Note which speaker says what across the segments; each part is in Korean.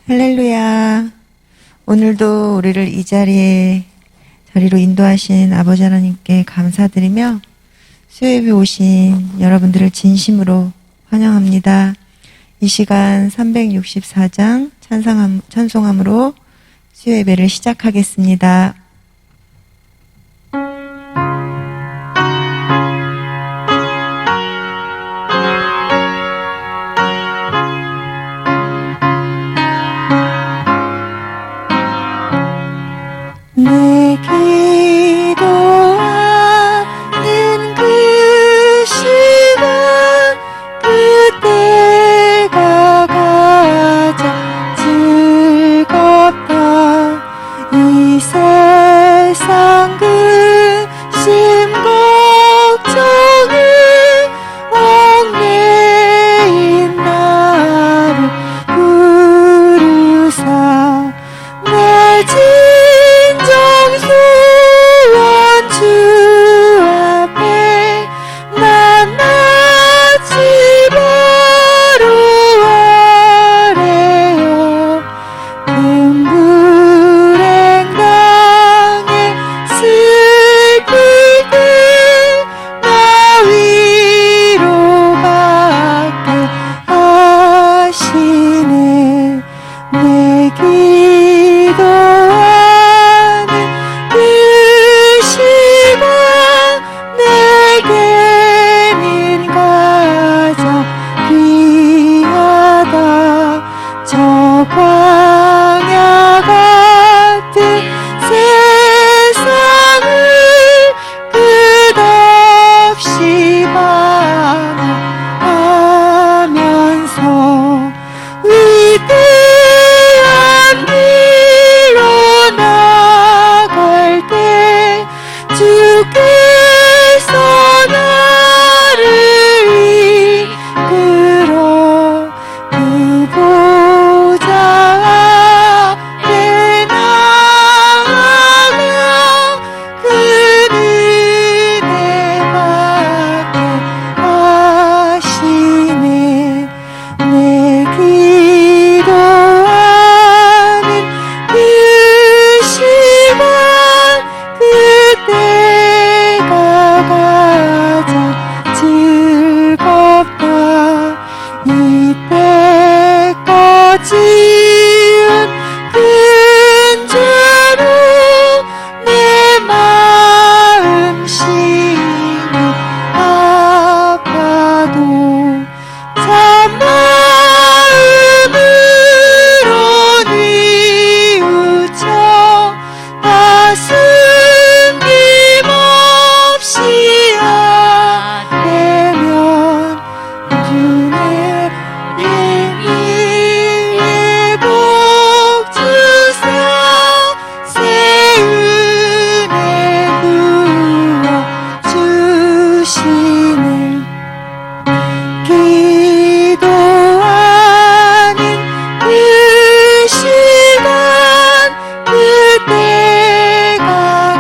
Speaker 1: 할렐루야. 오늘도 우리를 이 자리로 인도하신 아버지 하나님께 감사드리며 수요예배 오신 여러분들을 진심으로 환영합니다. 이 시간 364장 찬송함으로 수요예배를 시작하겠습니다. 내 기도하는 그 시간 그때가 가장 즐겁다. 이 세상 근심 걱정이 얽매인 나를 부르사 내 소원 주 앞에 만나지 바로 아래요. 금불행당에 슬피게 나 위로받게 하시네. 내 기도하는 그 시간 내게는 가장 귀하다. 저 광야 같은 세상을 끝없이 방황하면서 위대한 길로 나갈 때 주께서 나를 이끌어 그 보좌 앞에 나아가 그 은혜 받게 하시네. 내 기도하는 그 시간 그때가 가장 즐겁다. 이때까지는 큰 죄로 내 마음 심히 아파도 참마음으로 뉘우쳐 다슴 힘없이 아뢰면 주의 위에 복 주사 새 은혜 부어 주시네. 기도하는 그 시간 그때가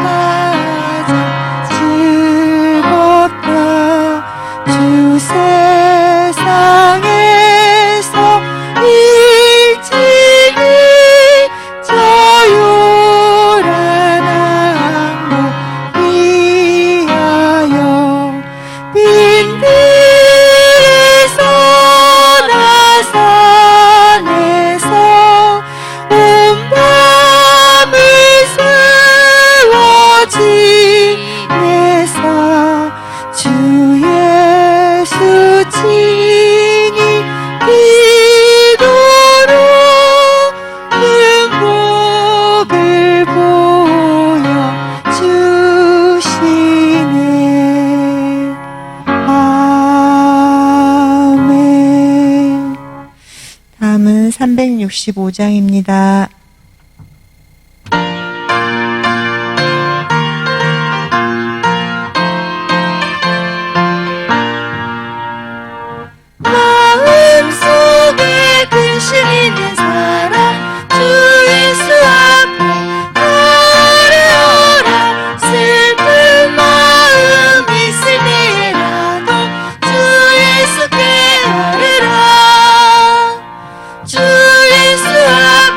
Speaker 1: 가장 즐겁다. 주 세상에서 일찍이 저 요란한 곳 위하여 빈들에서 나산에서 온 밤을 세워 지내사 주 예수 친히 기도로 행복을 보여주시네. 아멘. 다음은 365장입니다. 마음속에 근심 있는 사람 주 예수 앞에 아뢰어라. 슬픈 마음 있을 때라도 주 예수께 아뢰라. 주 예수 앞에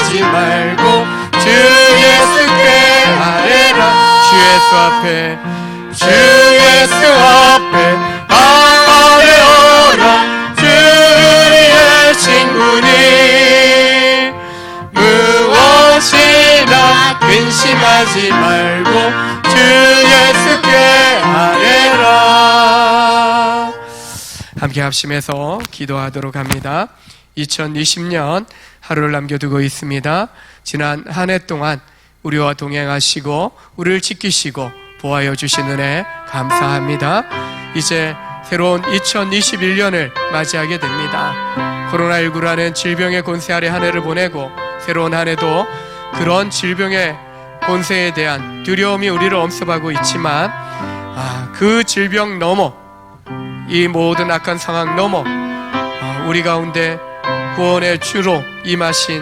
Speaker 2: 의심하지 말고 주 예수께 아뢰라. 주 예수 앞에, 주 예수 앞에 아뢰어라. 주 우리의 친구니 무엇이나 근심하지 말고 주 예수께 아뢰라. 함께 합심해서 기도하도록 합니다. 2020년 하루를 남겨두고 있습니다. 지난 한 해 동안 우리와 동행하시고 우리를 지키시고 보호하여 주신 은혜 감사합니다. 이제 새로운 2021년을 맞이하게 됩니다. 코로나19라는 질병의 권세 아래 한 해를 보내고 새로운 한 해도 그런 질병의 권세에 대한 두려움이 우리를 엄습하고 있지만 그 질병 넘어, 이 모든 악한 상황 넘어 우리 가운데 구원의 주로 임하신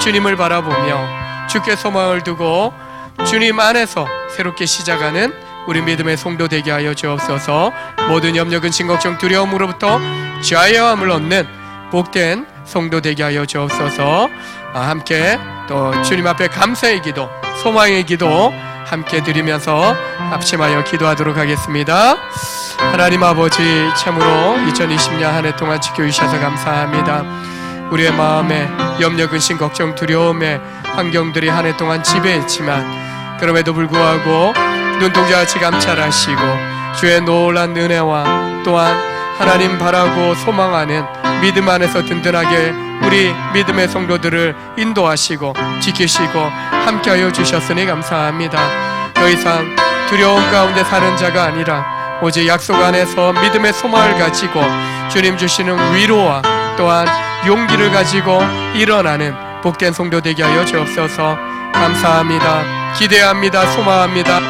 Speaker 2: 주님을 바라보며 주께 소망을 두고 주님 안에서 새롭게 시작하는 우리 믿음의 성도 되게 하여 주옵소서. 모든 염려, 근심, 걱정, 두려움으로부터 자유함을 얻는 복된 성도 되게 하여 주옵소서. 함께 또 주님 앞에 감사의 기도, 소망의 기도 함께 드리면서 합심하여 기도하도록 하겠습니다. 하나님 아버지, 참으로 2020년 한 해 동안 지켜주셔서 감사합니다. 우리의 마음에 염려, 근심, 걱정, 두려움의 환경들이 한 해 동안 지배했지만 그럼에도 불구하고 눈동자같이 감찰하시고 주의 놀란 은혜와 또한 하나님 바라고 소망하는 믿음 안에서 든든하게 우리 믿음의 성도들을 인도하시고 지키시고 함께하여 주셨으니 감사합니다. 더 이상 두려움 가운데 사는 자가 아니라 오직 약속 안에서 믿음의 소망을 가지고 주님 주시는 위로와 또한 용기를 가지고 일어나는 복된 성도 되게 하여 주옵소서. 감사합니다. 기대합니다. 소망합니다.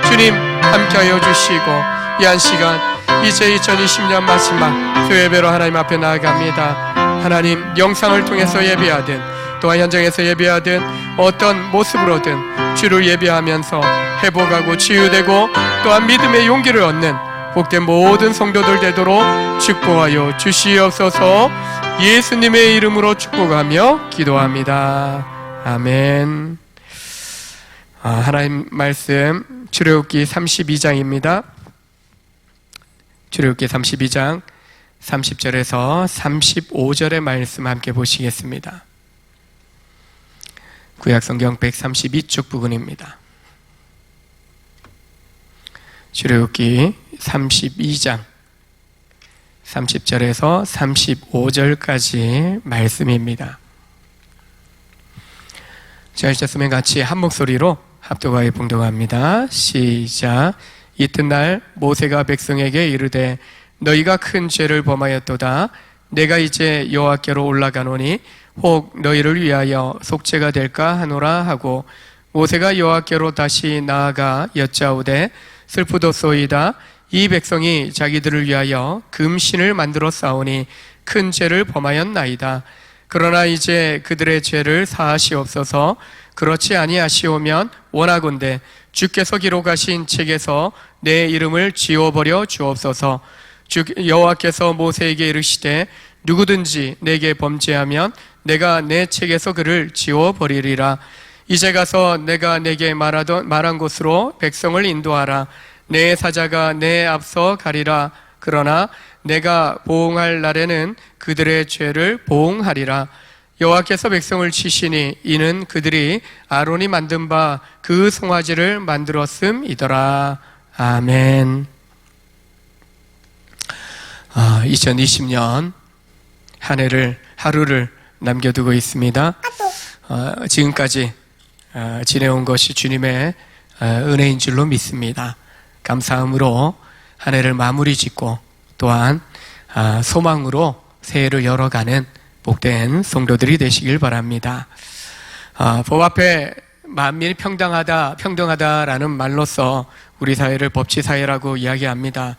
Speaker 2: 주님 함께하여 주시고 이 한 시간 이제 2020년 마지막 교회배로 하나님 앞에 나아갑니다. 하나님, 영상을 통해서 예배하든 또한 현장에서 예배하든 어떤 모습으로든 주를 예배하면서 회복하고 치유되고 또한 믿음의 용기를 얻는 복된 모든 성도들 되도록 축복하여 주시옵소서. 예수님의 이름으로 축복하며 기도합니다. 아멘. 하나님 말씀 출애굽기 32장입니다. 출애굽기 32장 30절에서 35절의 말씀 함께 보시겠습니다. 구약성경 132쪽 부분입니다. 출애굽기 32장 30절에서 35절까지 말씀입니다. 자, 읽었으면 같이 한 목소리로 합독하여 봉독합니다. 시작. 이튿날 모세가 백성에게 이르되 너희가 큰 죄를 범하였도다. 내가 이제 여호와께로 올라가노니 혹 너희를 위하여 속죄가 될까 하노라 하고 모세가 여호와께로 다시 나아가 여짜오되 슬프도소이다. 이 백성이 자기들을 위하여 금신을 만들어 싸우니 큰 죄를 범하였나이다. 그러나 이제 그들의 죄를 사하시옵소서. 그렇지 아니하시오면 원하건대 주께서 기록하신 책에서 내 이름을 지워버려 주옵소서. 여호와께서 모세에게 이르시되 누구든지 내게 범죄하면 내가 내 책에서 그를 지워버리리라. 이제 가서 내가 내게 말한 곳으로 백성을 인도하라. 내 사자가 내 앞서 가리라. 그러나 내가 보응할 날에는 그들의 죄를 보응하리라. 여호와께서 백성을 치시니 이는 그들이 아론이 만든 바 그 송아지를 만들었음이더라. 아멘. 2020년 한 해를 하루를 남겨두고 있습니다. 지금까지 지내온 것이 주님의 은혜인 줄로 믿습니다. 감사함으로 한 해를 마무리 짓고 또한 소망으로 새해를 열어가는 복된 성도들이 되시길 바랍니다. 법 앞에 만민이 평등하다라는 말로써 우리 사회를 법치사회라고 이야기합니다.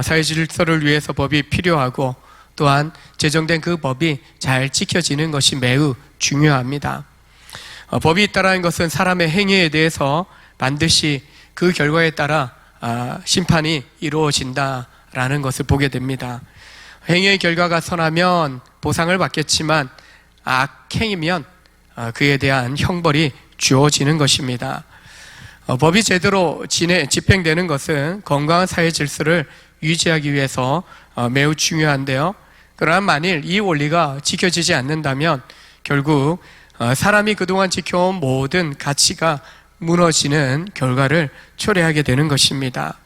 Speaker 2: 사회 질서를 위해서 법이 필요하고 또한 제정된 그 법이 잘 지켜지는 것이 매우 중요합니다. 법이 있다는 것은 사람의 행위에 대해서 반드시 그 결과에 따라 심판이 이루어진다라는 것을 보게 됩니다. 행위의 결과가 선하면 보상을 받겠지만 악행이면 그에 대한 형벌이 주어지는 것입니다. 법이 제대로 집행되는 것은 건강한 사회 질서를 유지하기 위해서 매우 중요한데요. 그러나 만일 이 원리가 지켜지지 않는다면 결국 사람이 그동안 지켜온 모든 가치가 무너지는 결과를 초래하게 되는 것입니다.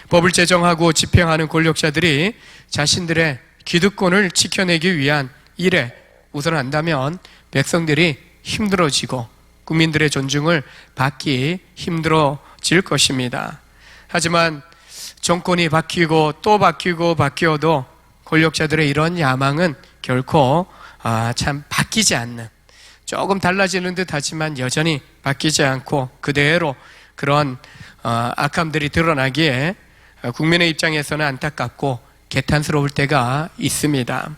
Speaker 2: 법을 제정하고 집행하는 권력자들이 자신들의 기득권을 지켜내기 위한 일에 우선한다면 백성들이 힘들어지고 국민들의 존중을 받기 힘들어질 것입니다. 하지만 정권이 바뀌고 또 바뀌고 바뀌어도 권력자들의 이런 야망은 결코 참 바뀌지 않는, 조금 달라지는 듯 하지만 여전히 바뀌지 않고 그대로 그런 악함들이 드러나기에 국민의 입장에서는 안타깝고 개탄스러울 때가 있습니다.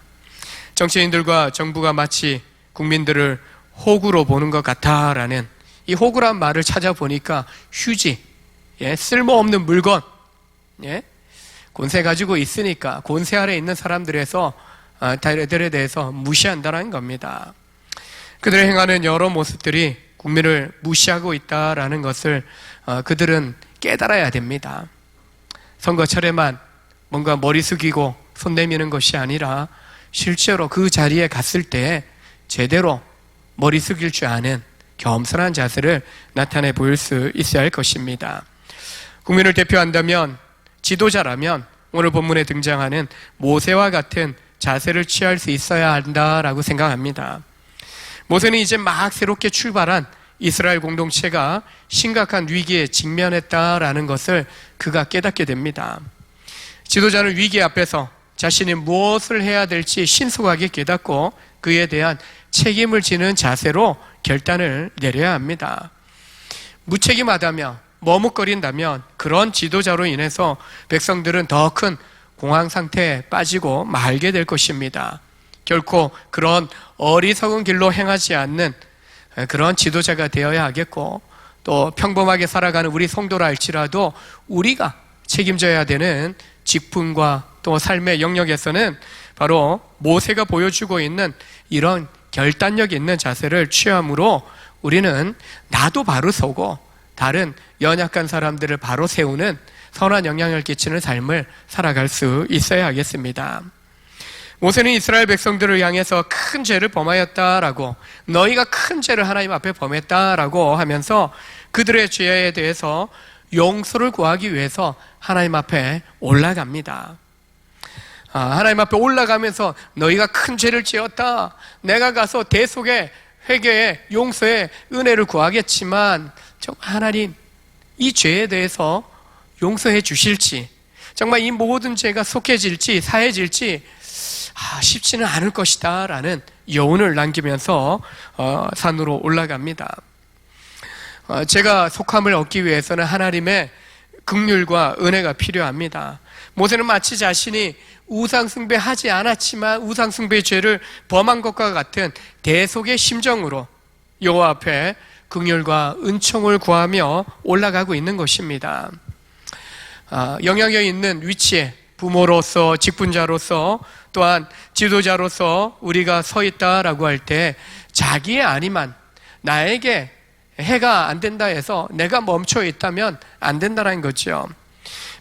Speaker 2: 정치인들과 정부가 마치 국민들을 호구로 보는 것 같다라는 이 호구란 말을 찾아보니까 휴지, 쓸모없는 물건, 권세 가지고 있으니까 권세 아래 있는 사람들에 대해서 무시한다는 겁니다. 그들의 행하는 여러 모습들이 국민을 무시하고 있다라는 것을 그들은 깨달아야 됩니다. 선거철에만 뭔가 머리 숙이고 손 내미는 것이 아니라 실제로 그 자리에 갔을 때 제대로 머리 숙일 줄 아는 겸손한 자세를 나타내 보일 수 있어야 할 것입니다. 국민을 대표한다면, 지도자라면 오늘 본문에 등장하는 모세와 같은 자세를 취할 수 있어야 한다라고 생각합니다. 모세는 이제 막 새롭게 출발한 이스라엘 공동체가 심각한 위기에 직면했다라는 것을 그가 깨닫게 됩니다. 지도자는 위기 앞에서 자신이 무엇을 해야 될지 신속하게 깨닫고 그에 대한 책임을 지는 자세로 결단을 내려야 합니다. 무책임하다며 머뭇거린다면 그런 지도자로 인해서 백성들은 더 큰 공황 상태에 빠지고 말게 될 것입니다. 결코 그런 어리석은 길로 행하지 않는 그런 지도자가 되어야 하겠고, 또 평범하게 살아가는 우리 성도라 할지라도 우리가 책임져야 되는 직분과 또 삶의 영역에서는 바로 모세가 보여주고 있는 이런 결단력 있는 자세를 취함으로 우리는 나도 바로 서고 다른 연약한 사람들을 바로 세우는 선한 영향을 끼치는 삶을 살아갈 수 있어야 하겠습니다. 모세는 이스라엘 백성들을 향해서 큰 죄를 범하였다라고, 너희가 큰 죄를 하나님 앞에 범했다라고 하면서 그들의 죄에 대해서 용서를 구하기 위해서 하나님 앞에 올라갑니다. 하나님 앞에 올라가면서 너희가 큰 죄를 지었다, 내가 가서 대속의 회개의 용서의 은혜를 구하겠지만 정말 하나님 이 죄에 대해서 용서해 주실지, 정말 이 모든 죄가 속해질지 사해질지 쉽지는 않을 것이다 라는 여운을 남기면서 산으로 올라갑니다. 제가 속함을 얻기 위해서는 하나님의 긍휼과 은혜가 필요합니다. 모세는 마치 자신이 우상숭배하지 않았지만 우상숭배의 죄를 범한 것과 같은 대속의 심정으로 여호와 앞에 긍휼과 은총을 구하며 올라가고 있는 것입니다. 영향력 있는 위치에 부모로서, 직분자로서, 또한 지도자로서 우리가 서 있다라고 할 때 자기의 안위만, 나에게 해가 안 된다 해서 내가 멈춰 있다면 안 된다는 거죠.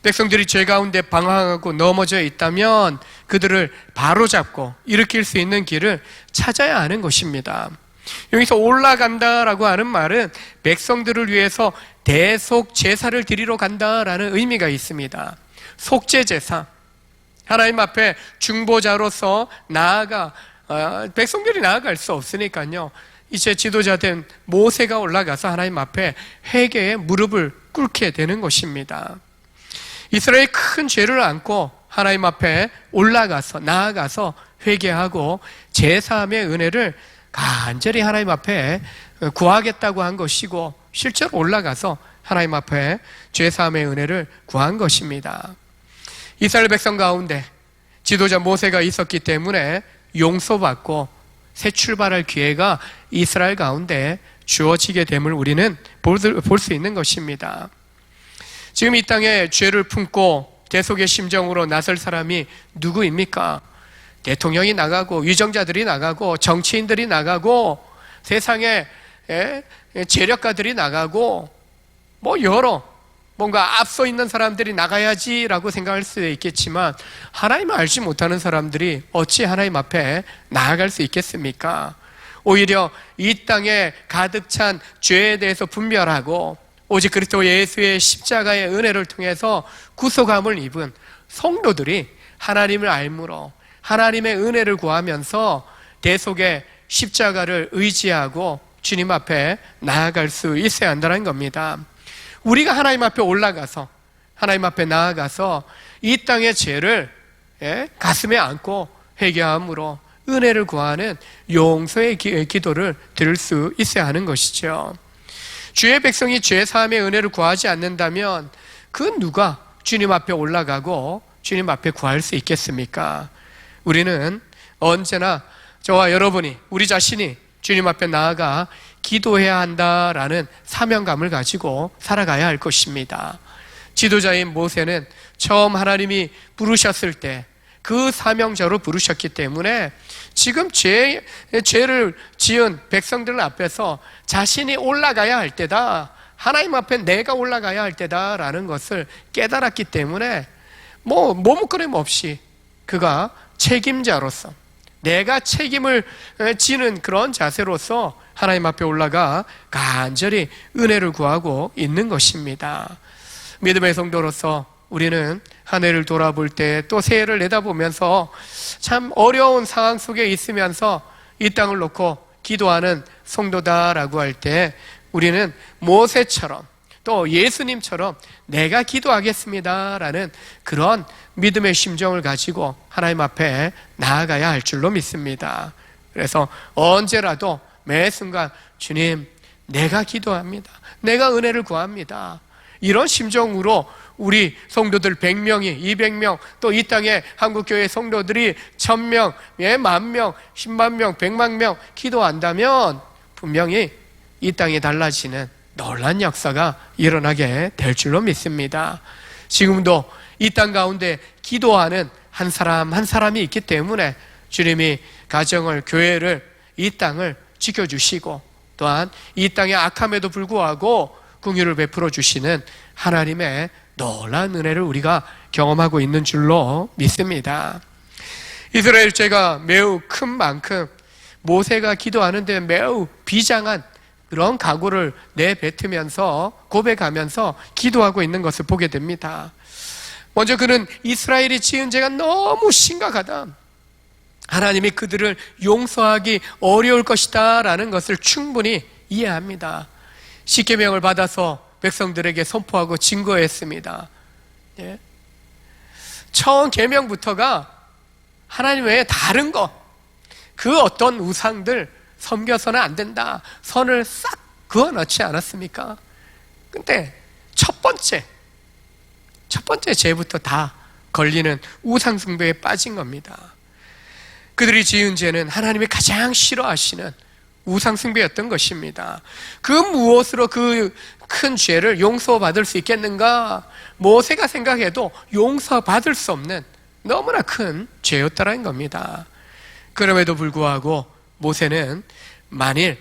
Speaker 2: 백성들이 죄 가운데 방황하고 넘어져 있다면 그들을 바로잡고 일으킬 수 있는 길을 찾아야 하는 것입니다. 여기서 올라간다라고 하는 말은 백성들을 위해서 대속 제사를 드리러 간다라는 의미가 있습니다. 속죄 제사, 하나님 앞에 중보자로서 백성들이 나아갈 수 없으니까요, 이제 지도자된 모세가 올라가서 하나님 앞에 회개의 무릎을 꿇게 되는 것입니다. 이스라엘이 큰 죄를 안고 하나님 앞에 올라가서 나아가서 회개하고 제사함의 은혜를 간절히 하나님 앞에 구하겠다고 한 것이고, 실제로 올라가서 하나님 앞에 제사함의 은혜를 구한 것입니다. 이스라엘 백성 가운데 지도자 모세가 있었기 때문에 용서받고 새 출발할 기회가 이스라엘 가운데 주어지게 됨을 우리는 볼 수 있는 것입니다. 지금 이 땅에 죄를 품고 대속의 심정으로 나설 사람이 누구입니까? 대통령이 나가고 위정자들이 나가고 정치인들이 나가고 세상에 재력가들이 나가고 뭔가 앞서 있는 사람들이 나가야지라고 생각할 수도 있겠지만, 하나님을 알지 못하는 사람들이 어찌 하나님 앞에 나아갈 수 있겠습니까? 오히려 이 땅에 가득 찬 죄에 대해서 분별하고 오직 그리스도 예수의 십자가의 은혜를 통해서 구속함을 입은 성도들이 하나님을 알므로 하나님의 은혜를 구하면서 대속의 십자가를 의지하고 주님 앞에 나아갈 수 있어야 한다는 겁니다. 우리가 하나님 앞에 올라가서, 하나님 앞에 나아가서 이 땅의 죄를 가슴에 안고 회개함으로 은혜를 구하는 용서의 기도를 드릴 수 있어야 하는 것이죠. 주의 백성이 죄 사함의 은혜를 구하지 않는다면 그 누가 주님 앞에 올라가고 주님 앞에 구할 수 있겠습니까? 우리는 언제나 저와 여러분이, 우리 자신이 주님 앞에 나아가 기도해야 한다라는 사명감을 가지고 살아가야 할 것입니다. 지도자인 모세는 처음 하나님이 부르셨을 때 그 사명자로 부르셨기 때문에 지금 죄를 지은 백성들 앞에서 자신이 올라가야 할 때다, 하나님 앞에 내가 올라가야 할 때다라는 것을 깨달았기 때문에 머뭇거림 없이 그가 책임자로서, 내가 책임을 지는 그런 자세로서 하나님 앞에 올라가 간절히 은혜를 구하고 있는 것입니다. 믿음의 성도로서 우리는 한 해를 돌아볼 때, 또 새해를 내다보면서 참 어려운 상황 속에 있으면서 이 땅을 놓고 기도하는 성도다라고 할 때, 우리는 모세처럼 또 예수님처럼 내가 기도하겠습니다라는 그런 믿음의 심정을 가지고 하나님 앞에 나아가야 할 줄로 믿습니다. 그래서 언제라도 매 순간 주님, 내가 기도합니다, 내가 은혜를 구합니다, 이런 심정으로 우리 성도들 100명이, 200명, 또 이 땅에 한국교회 성도들이 1000명, 10,000명, 10만 명, 100만 명 기도한다면 분명히 이 땅이 달라지는 놀라운 역사가 일어나게 될 줄로 믿습니다. 지금도 이 땅 가운데 기도하는 한 사람 한 사람이 있기 때문에 주님이 가정을, 교회를, 이 땅을 지켜주시고, 또한 이 땅의 악함에도 불구하고 긍휼을 베풀어 주시는 하나님의 놀라운 은혜를 우리가 경험하고 있는 줄로 믿습니다. 이스라엘 죄가 매우 큰 만큼 모세가 기도하는데 매우 비장한 그런 각오를 내뱉으면서, 고백하면서 기도하고 있는 것을 보게 됩니다. 먼저 그는 이스라엘이 지은 죄가 너무 심각하다, 하나님이 그들을 용서하기 어려울 것이다 라는 것을 충분히 이해합니다. 십계명을 받아서 백성들에게 선포하고 증거했습니다. 처음 계명부터가 하나님 외에 다른 것, 그 어떤 우상들 섬겨서는 안 된다, 선을 싹 그어놓지 않았습니까? 근데 첫 번째 죄부터 다 걸리는 우상 숭배에 빠진 겁니다. 그들이 지은 죄는 하나님이 가장 싫어하시는 우상 숭배였던 것입니다. 그 무엇으로 그 큰 죄를 용서받을 수 있겠는가? 모세가 생각해도 용서받을 수 없는 너무나 큰 죄였다는 겁니다. 그럼에도 불구하고 모세는 만일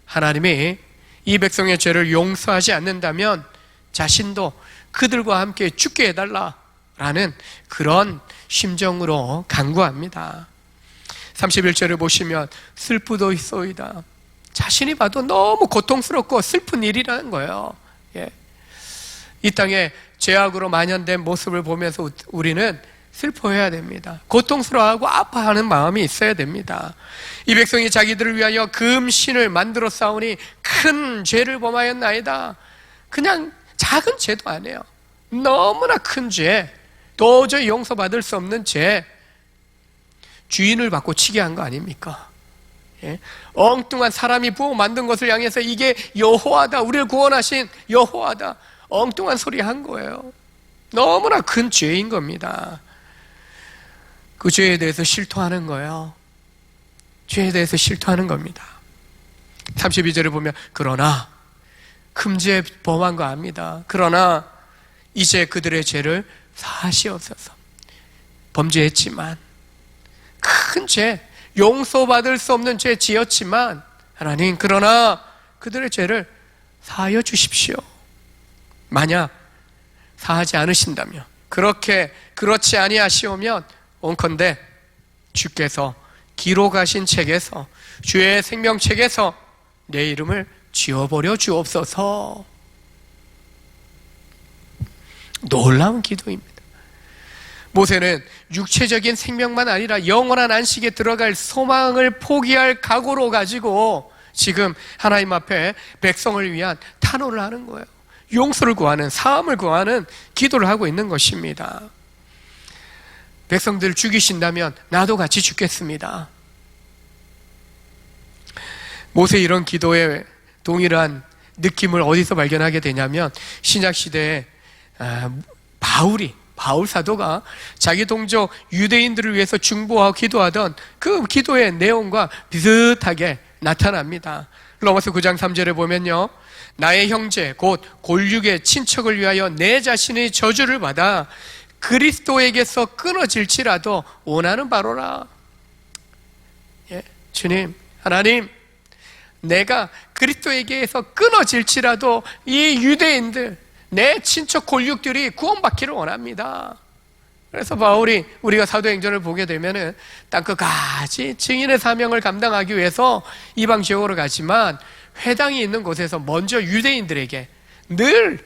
Speaker 2: 하나님이 이 백성의 죄를 용서하지 않는다면 자신도 그들과 함께 죽게 해달라라는 그런 심정으로 간구합니다. 31절을 보시면 슬프도이소이다, 자신이 봐도 너무 고통스럽고 슬픈 일이라는 거예요. 이 땅에 죄악으로 만연된 모습을 보면서 우리는 슬퍼해야 됩니다. 고통스러워하고 아파하는 마음이 있어야 됩니다. 이 백성이 자기들을 위하여 금신을 만들어 싸우니 큰 죄를 범하였나이다. 그냥 작은 죄도 아니에요. 너무나 큰 죄, 도저히 용서받을 수 없는 죄, 주인을 받고 치게 한 거 아닙니까? 엉뚱한 사람이 부어 만든 것을 향해서 이게 여호와다, 우리를 구원하신 여호와다, 엉뚱한 소리 한 거예요. 너무나 큰 죄인 겁니다. 그 죄에 대해서 실토하는 거예요. 죄에 대해서 실토하는 겁니다. 32절을 보면 그러나 큰 죄 범한 거 압니다. 그러나 이제 그들의 죄를 사하시옵소서. 범죄했지만 큰 죄, 용서받을 수 없는 죄 지었지만 하나님, 그러나 그들의 죄를 사하여 주십시오. 만약 사하지 않으신다면, 그렇지 아니하시오면 온컨대 주께서 기록하신 책에서, 주의 생명책에서 내 이름을 지워버려 주옵소서. 놀라운 기도입니다. 모세는 육체적인 생명만 아니라 영원한 안식에 들어갈 소망을 포기할 각오로 가지고 지금 하나님 앞에 백성을 위한 탄원을 하는 거예요. 용서를 구하는, 사함을 구하는 기도를 하고 있는 것입니다. 백성들을 죽이신다면 나도 같이 죽겠습니다. 모세의 이런 기도에 동일한 느낌을 어디서 발견하게 되냐면, 신약시대에 바울 사도가 자기 동족 유대인들을 위해서 중보하고 기도하던 그 기도의 내용과 비슷하게 나타납니다. 로마서 9장 3절에 보면요, 나의 형제 곧 골육의 친척을 위하여 내 자신의 저주를 받아 그리스도에게서 끊어질지라도 원하는 바로라. 주님, 하나님, 내가 그리스도에게서 끊어질지라도 이 유대인들, 내 친척 골육들이 구원받기를 원합니다. 그래서 바울이 우리가 사도행전을 보게 되면은 땅끝까지 증인의 사명을 감당하기 위해서 이방 지역으로 가지만, 회당이 있는 곳에서 먼저 유대인들에게, 늘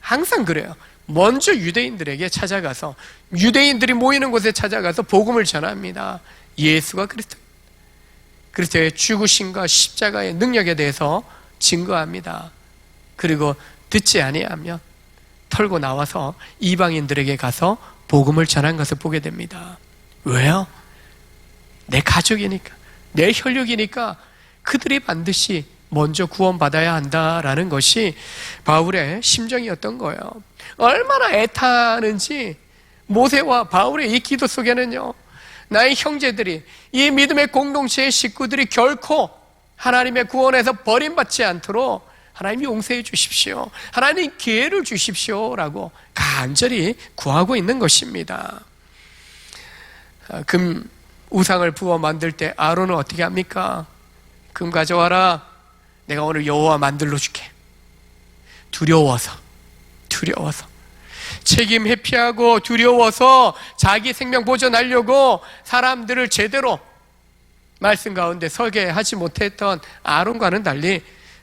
Speaker 2: 항상 그래요, 먼저 유대인들에게 찾아가서, 유대인들이 모이는 곳에 찾아가서 복음을 전합니다. 예수가 그리스도의 죽으심과 십자가의 능력에 대해서 증거합니다. 그리고 듣지 아니하면 털고 나와서 이방인들에게 가서 복음을 전한 것을 보게 됩니다. 왜요? 내 가족이니까, 내 혈육이니까 그들이 반드시 먼저 구원받아야 한다라는 것이 바울의 심정이었던 거예요. 얼마나 애타는지 모세와 바울의 이 기도 속에는요, 나의 형제들이, 이 믿음의 공동체의 식구들이 결코 하나님의 구원에서 버림받지 않도록 하나님 용서해 주십시오, 하나님 기회를 주십시오 라고 간절히 구하고 있는 것입니다. 금 우상을 부어 만들 때 아론은 어떻게 합니까? 금 가져와라, 내가 오늘 여호와 만들어 줄게. 두려워서 책임 회피하고 두려워서 자기 생명 보존하려고 사람들을 제대로 말씀 가운데 서게 하지 못했던 아론과는 달리,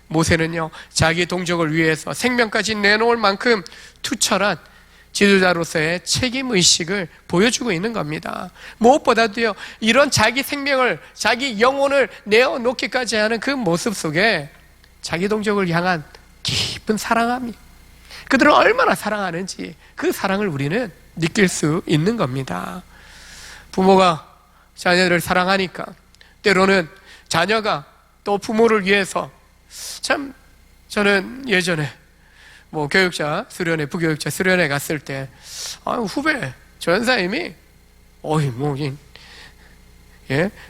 Speaker 2: 모세는요, 자기 동족을 위해서 생명까지 내놓을 만큼 투철한 지도자로서의 책임의식을 보여주고 있는 겁니다. 무엇보다도요, 이런 자기 생명을, 자기 영혼을 내어놓기까지 하는 그 모습 속에 자기 동족을 향한 깊은 사랑함이, 그들을 얼마나 사랑하는지 그 사랑을 우리는 느낄 수 있는 겁니다. 부모가 자녀를 사랑하니까 때로는 자녀가 또 부모를 위해서, 참 저는 예전에 교육자 수련회, 부교육자 수련회 갔을 때 후배 전사님이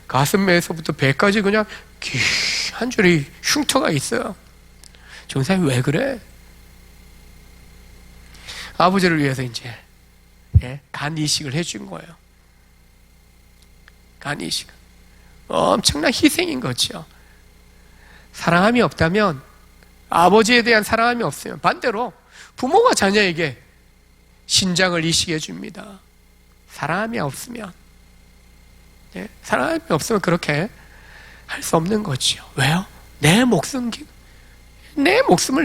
Speaker 2: 가슴에서부터 배까지 그냥 한 줄이 흉터가 있어요. 전사님 왜 그래? 아버지를 위해서 이제 간 이식을 해준 거예요. 간 이식. 엄청난 희생인 거죠. 사랑함이 없다면, 아버지에 대한 사랑함이 없으면 반대로 부모가 자녀에게 신장을 이식해 줍니다. 사랑함이 없으면, 사랑함이 없으면 그렇게 할 수 없는 거죠. 왜요? 내 목숨을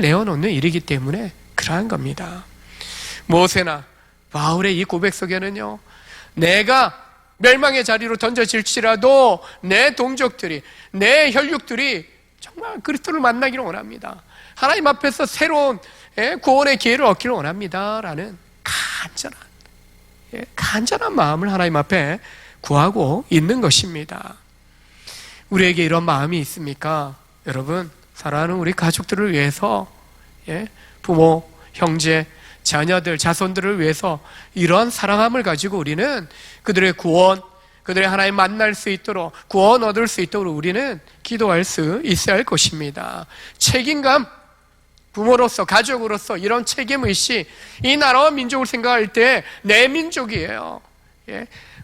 Speaker 2: 내어놓는 일이기 때문에 그러한 겁니다. 모세나 바울의 이 고백 속에는요, 내가 멸망의 자리로 던져질지라도 내 동족들이, 내 혈육들이 정말 그리스도를 만나기를 원합니다. 하나님 앞에서 새로운 구원의 기회를 얻기를 원합니다 라는 간절한 마음을 하나님 앞에 구하고 있는 것입니다. 우리에게 이런 마음이 있습니까? 여러분, 사랑하는 우리 가족들을 위해서, 부모, 형제, 자녀들, 자손들을 위해서 이런 사랑함을 가지고 우리는 그들의 구원, 그들의 하나님 만날 수 있도록, 구원 얻을 수 있도록 우리는 기도할 수 있어야 할 것입니다. 책임감, 부모로서, 가족으로서 이런 책임의식, 이 나라와 민족을 생각할 때 내 민족이에요.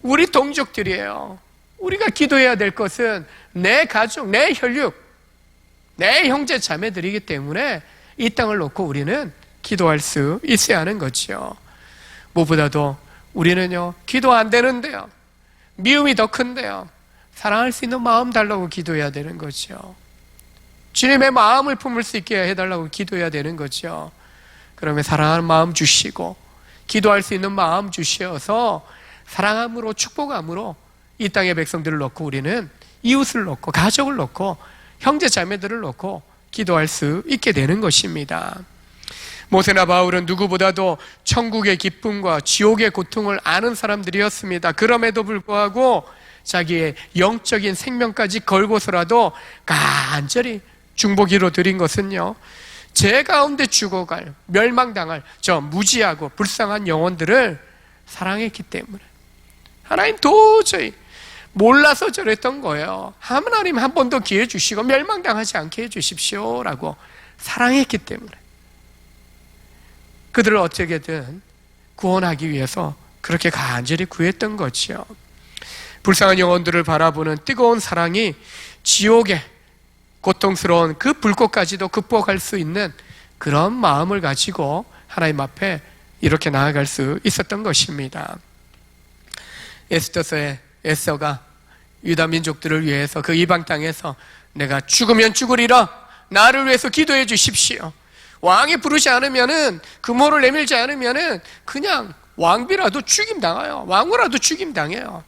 Speaker 2: 우리 동족들이에요. 우리가 기도해야 될 것은 내 가족, 내 혈육, 내 형제 자매들이기 때문에 이 땅을 놓고 우리는 기도할 수 있어야 하는 거죠. 무엇보다도 우리는요, 기도 안 되는데요, 미움이 더 큰데요, 사랑할 수 있는 마음 달라고 기도해야 되는 거죠. 주님의 마음을 품을 수 있게 해달라고 기도해야 되는 거죠. 그러면 사랑하는 마음 주시고 기도할 수 있는 마음 주셔서 사랑함으로 축복함으로 이 땅의 백성들을 놓고 우리는 이웃을 놓고 가족을 놓고 형제 자매들을 놓고 기도할 수 있게 되는 것입니다. 모세나 바울은 누구보다도 천국의 기쁨과 지옥의 고통을 아는 사람들이었습니다. 그럼에도 불구하고 자기의 영적인 생명까지 걸고서라도 간절히 중보기로 드린 것은요, 제 가운데 죽어갈, 멸망당할 저 무지하고 불쌍한 영혼들을 사랑했기 때문에, 하나님 도저히 몰라서 저랬던 거예요. 하나님 한 번 더 기회 주시고 멸망당하지 않게 해주십시오 라고 사랑했기 때문에 그들을 어떻게든 구원하기 위해서 그렇게 간절히 구했던 거지요. 불쌍한 영혼들을 바라보는 뜨거운 사랑이 지옥의 고통스러운 그 불꽃까지도 극복할 수 있는 그런 마음을 가지고 하나님 앞에 이렇게 나아갈 수 있었던 것입니다. 에스더서의 에서가 유다 민족들을 위해서 그 이방 땅에서 내가 죽으면 죽으리라, 나를 위해서 기도해 주십시오. 왕이 부르지 않으면은, 금호를 내밀지 않으면은 그냥 왕비라도 죽임당해요. 왕후라도 죽임당해요.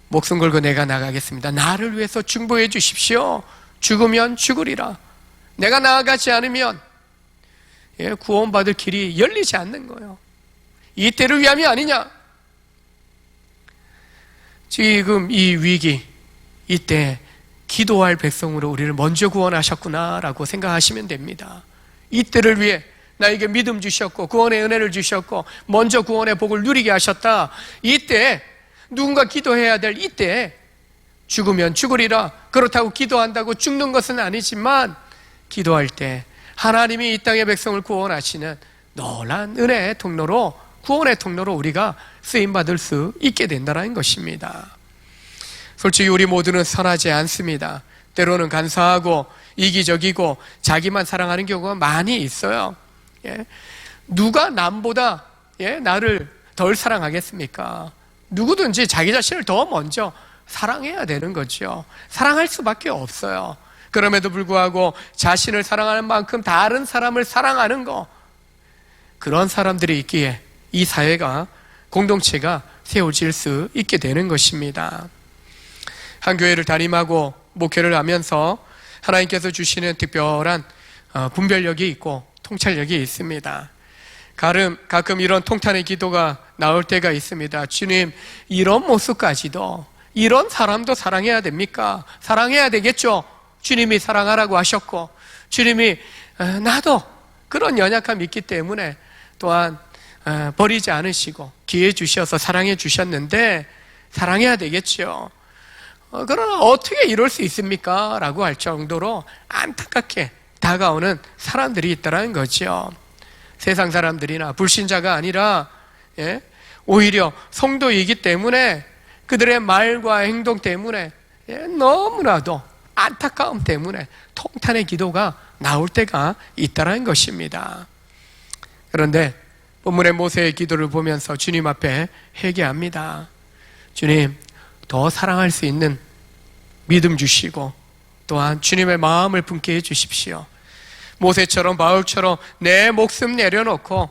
Speaker 2: 목숨 걸고 내가 나가겠습니다. 나를 위해서 중보해 주십시오. 죽으면 죽으리라. 내가 나아가지 않으면 구원받을 길이 열리지 않는 거예요. 이 때를 위함이 아니냐? 지금 이 위기, 이때 기도할 백성으로 우리를 먼저 구원하셨구나라고 생각하시면 됩니다. 이때를 위해 나에게 믿음 주셨고 구원의 은혜를 주셨고 먼저 구원의 복을 누리게 하셨다. 이때 누군가 기도해야 될 이때 죽으면 죽으리라, 그렇다고 기도한다고 죽는 것은 아니지만 기도할 때 하나님이 이 땅의 백성을 구원하시는 놀라운 은혜의 통로로, 구원의 통로로 우리가 쓰임받을 수 있게 된다는 것입니다. 솔직히 우리 모두는 선하지 않습니다. 때로는 간사하고 이기적이고 자기만 사랑하는 경우가 많이 있어요. 누가 남보다 나를 덜 사랑하겠습니까? 누구든지 자기 자신을 더 먼저 사랑해야 되는 거죠. 사랑할 수밖에 없어요. 그럼에도 불구하고 자신을 사랑하는 만큼 다른 사람을 사랑하는 거, 그런 사람들이 있기에 이 사회가, 공동체가 세워질 수 있게 되는 것입니다. 한 교회를 담임하고 목회를 하면서 하나님께서 주시는 특별한 분별력이 있고 통찰력이 있습니다. 가끔 이런 통탄의 기도가 나올 때가 있습니다. 주님, 이런 모습까지도, 이런 사람도 사랑해야 됩니까? 사랑해야 되겠죠. 주님이 사랑하라고 하셨고 주님이 나도 그런 연약함이 있기 때문에 또한 버리지 않으시고 기회 주셔서 사랑해 주셨는데 사랑해야 되겠죠. 그러나 어떻게 이럴 수 있습니까? 라고 할 정도로 안타깝게 다가오는 사람들이 있다는 거죠. 세상 사람들이나 불신자가 아니라 오히려 성도이기 때문에 그들의 말과 행동 때문에 너무나도 안타까움 때문에 통탄의 기도가 나올 때가 있다는 것입니다. 그런데 본문의 모세의 기도를 보면서 주님 앞에 회개합니다. 주님, 더 사랑할 수 있는 믿음 주시고 또한 주님의 마음을 품게 해주십시오. 모세처럼 바울처럼 내 목숨 내려놓고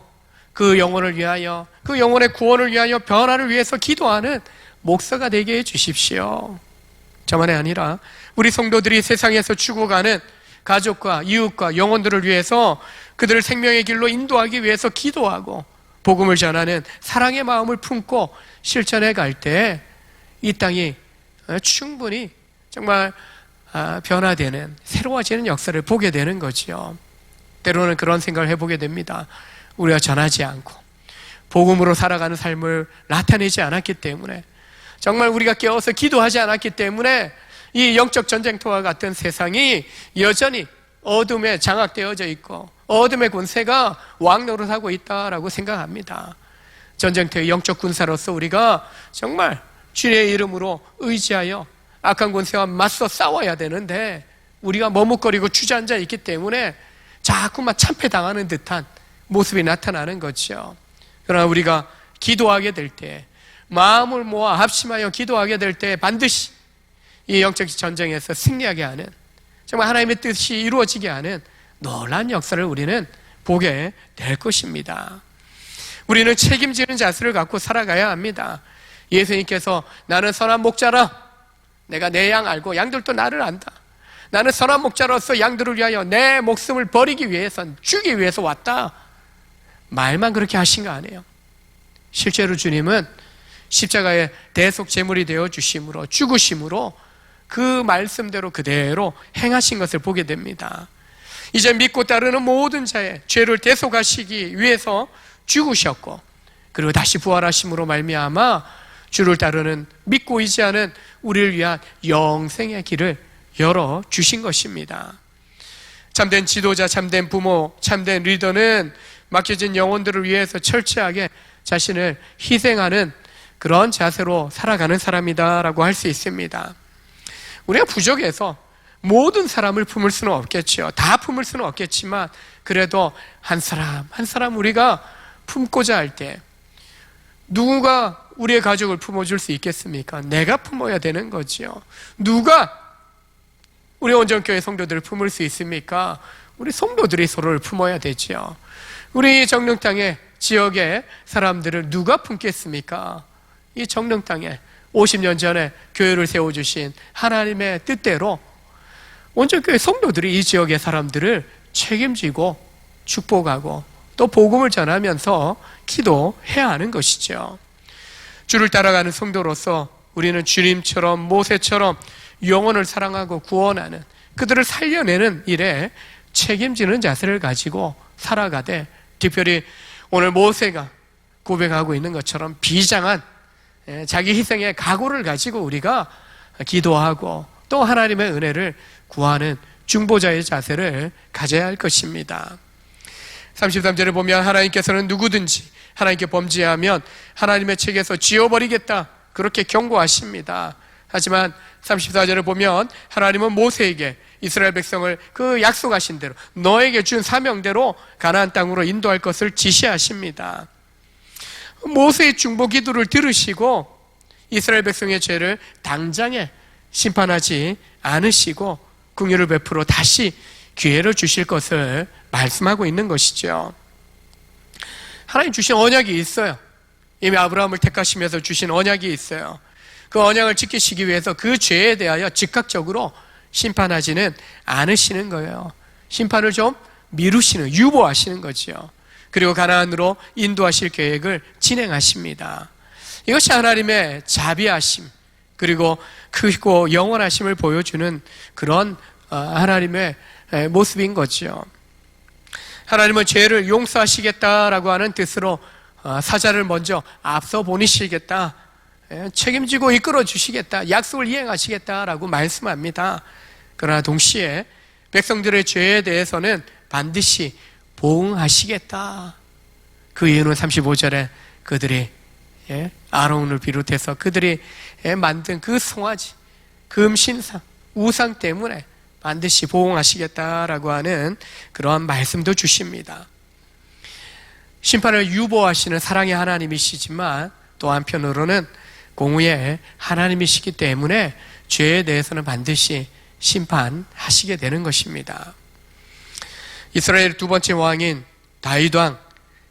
Speaker 2: 그 영혼을 위하여, 그 영혼의 구원을 위하여, 변화를 위해서 기도하는 목사가 되게 해주십시오. 저만이 아니라 우리 성도들이 세상에서 죽어가는 가족과 이웃과 영혼들을 위해서 그들을 생명의 길로 인도하기 위해서 기도하고 복음을 전하는 사랑의 마음을 품고 실천해 갈 때 이 땅이 충분히 정말 변화되는, 새로워지는 역사를 보게 되는 거죠. 때로는 그런 생각을 해보게 됩니다. 우리가 전하지 않고 복음으로 살아가는 삶을 나타내지 않았기 때문에, 정말 우리가 깨어서 기도하지 않았기 때문에 이 영적 전쟁터와 같은 세상이 여전히 어둠에 장악되어져 있고 어둠의 권세가 왕노릇하고 있다라고 생각합니다. 전쟁터의 영적 군사로서 우리가 정말 주님의 이름으로 의지하여 악한 권세와 맞서 싸워야 되는데 우리가 머뭇거리고 주저앉아 있기 때문에 자꾸만 참패당하는 듯한 모습이 나타나는 거죠. 그러나 우리가 기도하게 될 때, 마음을 모아 합심하여 기도하게 될 때 반드시 이 영적 전쟁에서 승리하게 하는, 정말 하나님의 뜻이 이루어지게 하는 놀라운 역사를 우리는 보게 될 것입니다. 우리는 책임지는 자세를 갖고 살아가야 합니다. 예수님께서 나는 선한 목자라, 내가 내 양 알고 양들도 나를 안다. 나는 선한 목자로서 양들을 위하여 내 목숨을 버리기 위해서, 주기 위해서 왔다. 말만 그렇게 하신 거 아니에요. 실제로 주님은 십자가의 대속 제물이 되어 주심으로, 죽으심으로 그 말씀대로 그대로 행하신 것을 보게 됩니다. 이제 믿고 따르는 모든 자의 죄를 대속하시기 위해서 죽으셨고, 그리고 다시 부활하심으로 말미암아 주를 따르는, 믿고 의지하는 우리를 위한 영생의 길을 열어주신 것입니다. 참된 지도자, 참된 부모, 참된 리더는 맡겨진 영혼들을 위해서 철저하게 자신을 희생하는 그런 자세로 살아가는 사람이다라고 할 수 있습니다. 우리가 부족해서 모든 사람을 품을 수는 없겠죠. 다 품을 수는 없겠지만 그래도 한 사람 한 사람 우리가 품고자 할 때, 누가 우리의 가족을 품어줄 수 있겠습니까? 내가 품어야 되는 거지요. 누가 우리 온전교회 성도들을 품을 수 있습니까? 우리 성도들이 서로를 품어야 되지요. 우리 정릉땅의 지역의 사람들을 누가 품겠습니까? 이 정릉땅에 50년 전에 교회를 세워주신 하나님의 뜻대로 온전교회 성도들이 이 지역의 사람들을 책임지고 축복하고 또 복음을 전하면서 기도해야 하는 것이죠. 주를 따라가는 성도로서 우리는 주님처럼, 모세처럼 영혼을 사랑하고 구원하는, 그들을 살려내는 일에 책임지는 자세를 가지고 살아가되, 특별히 오늘 모세가 고백하고 있는 것처럼 비장한 자기 희생의 각오를 가지고 우리가 기도하고 또 하나님의 은혜를 구하는 중보자의 자세를 가져야 할 것입니다. 33절에 보면 하나님께서는 누구든지 하나님께 범죄하면 하나님의 책에서 지워버리겠다, 그렇게 경고하십니다. 하지만 34절을 보면 하나님은 모세에게 이스라엘 백성을 그 약속하신 대로, 너에게 준 사명대로 가나안 땅으로 인도할 것을 지시하십니다. 모세의 중보 기도를 들으시고 이스라엘 백성의 죄를 당장에 심판하지 않으시고 긍휼을 베풀어 다시 기회를 주실 것을 말씀하고 있는 것이죠. 하나님 주신 언약이 있어요. 이미 아브라함을 택하시면서 주신 언약이 있어요. 그 언약을 지키시기 위해서 그 죄에 대하여 즉각적으로 심판하지는 않으시는 거예요. 심판을 좀 미루시는, 유보하시는 거죠. 그리고 가나안으로 인도하실 계획을 진행하십니다. 이것이 하나님의 자비하심, 그리고 크고 영원하심을 보여주는 그런 하나님의 모습인 거죠. 하나님은 죄를 용서하시겠다라고 하는 뜻으로 사자를 먼저 앞서 보내시겠다, 책임지고 이끌어 주시겠다, 약속을 이행하시겠다라고 말씀합니다. 그러나 동시에 백성들의 죄에 대해서는 반드시 보응하시겠다. 그 이유는 35절에 그들이 아론을 비롯해서 그들이 만든 그 송아지, 금신상, 우상 때문에 반드시 보응하시겠다라고 하는 그러한 말씀도 주십니다. 심판을 유보하시는 사랑의 하나님이시지만 또 한편으로는 공의의 하나님이시기 때문에 죄에 대해서는 반드시 심판하시게 되는 것입니다. 이스라엘 두 번째 왕인 다윗 왕,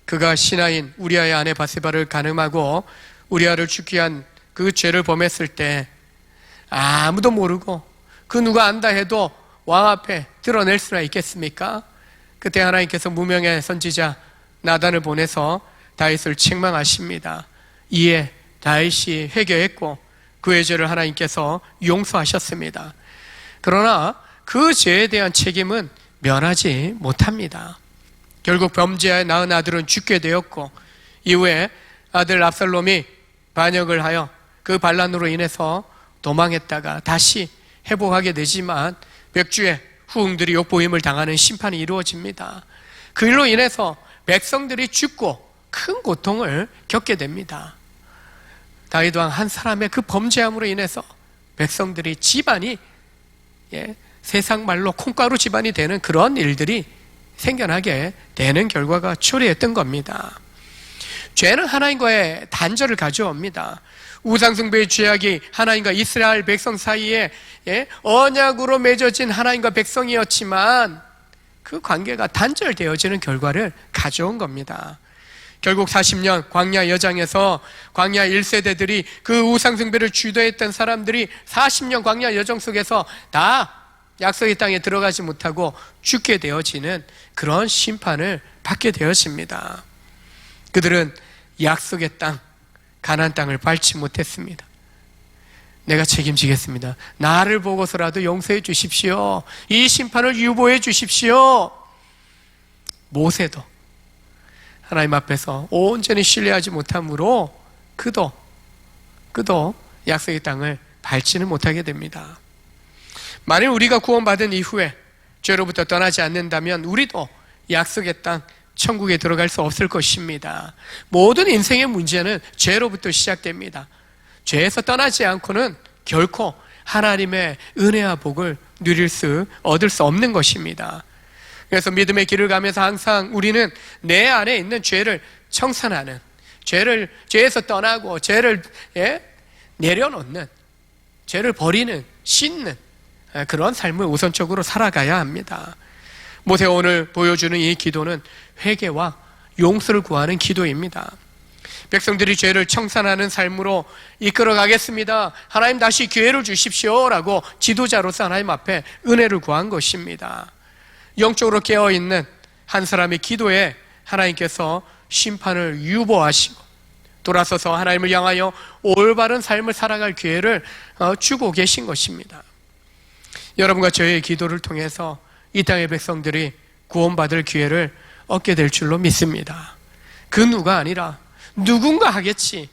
Speaker 2: 그가 신하인 우리아의 아내 바세바를 간음하고 우리아를 죽게 한 그 죄를 범했을 때 아무도 모르고 그 누가 안다 해도 왕 앞에 드러낼 수나 있겠습니까? 그때 하나님께서 무명의 선지자 나단을 보내서 다윗을 책망하십니다. 이에 다윗이 회개했고 그의 죄를 하나님께서 용서하셨습니다. 그러나 그 죄에 대한 책임은 면하지 못합니다. 결국 범죄하여 낳은 아들은 죽게 되었고 이후에 아들 압살롬이 반역을 하여 그 반란으로 인해서 도망했다가 다시 회복하게 되지만 백주에 후흥들이 욕보임을 당하는 심판이 이루어집니다. 그 일로 인해서 백성들이 죽고 큰 고통을 겪게 됩니다. 다윗 왕 한 사람의 그 범죄함으로 인해서 백성들이, 집안이 세상 말로 콩가루 집안이 되는 그런 일들이 생겨나게 되는 결과가 초래했던 겁니다. 죄는 하나님과의 단절을 가져옵니다. 우상숭배의 죄악이 하나님과 이스라엘 백성 사이에 언약으로 맺어진 하나님과 백성이었지만 그 관계가 단절되어지는 결과를 가져온 겁니다. 결국 40년 광야 여정에서 광야 1세대들이 그 우상숭배를 주도했던 사람들이 40년 광야 여정 속에서 다 약속의 땅에 들어가지 못하고 죽게 되어지는 그런 심판을 받게 되어집니다. 그들은 약속의 땅, 가나안 땅을 밟지 못했습니다. 내가 책임지겠습니다. 나를 보고서라도 용서해 주십시오. 이 심판을 유보해 주십시오. 모세도 하나님 앞에서 온전히 신뢰하지 못함으로 그도 약속의 땅을 밟지는 못하게 됩니다. 만일 우리가 구원받은 이후에 죄로부터 떠나지 않는다면 우리도 약속의 땅, 천국에 들어갈 수 없을 것입니다. 모든 인생의 문제는 죄로부터 시작됩니다. 죄에서 떠나지 않고는 결코 하나님의 은혜와 복을 얻을 수 없는 것입니다. 그래서 믿음의 길을 가면서 항상 우리는 내 안에 있는 죄를 청산하는, 죄에서 떠나고 죄를 내려놓는, 죄를 버리는, 씻는 그런 삶을 우선적으로 살아가야 합니다. 모세가 오늘 보여주는 이 기도는 회개와 용서를 구하는 기도입니다. 백성들이 죄를 청산하는 삶으로 이끌어 가겠습니다. 하나님 다시 기회를 주십시오 라고 지도자로서 하나님 앞에 은혜를 구한 것입니다. 영적으로 깨어있는 한 사람의 기도에 하나님께서 심판을 유보하시고 돌아서서 하나님을 향하여 올바른 삶을 살아갈 기회를 주고 계신 것입니다. 여러분과 저의 기도를 통해서 이 땅의 백성들이 구원받을 기회를 얻게 될 줄로 믿습니다. 그 누가 아니라 누군가 하겠지.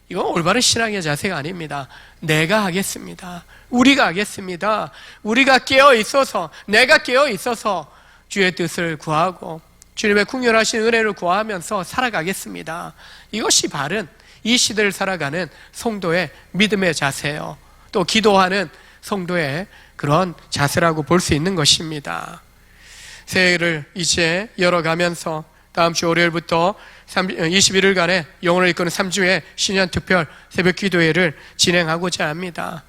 Speaker 2: 이건 올바른 신앙의 자세가 아닙니다. 내가 하겠습니다. 우리가 하겠습니다. 우리가 내가 깨어 있어서 주의 뜻을 구하고 주님의 궁휼하신 은혜를 구하면서 살아가겠습니다. 이것이 바른 이 시대를 살아가는 성도의 믿음의 자세요. 또 기도하는 성도의 그런 자세라고 볼 수 있는 것입니다. 새해를 이제 열어가면서 다음 주 월요일부터 21일간의 영혼을 이끄는 3주의 신년특별 새벽 기도회를 진행하고자 합니다.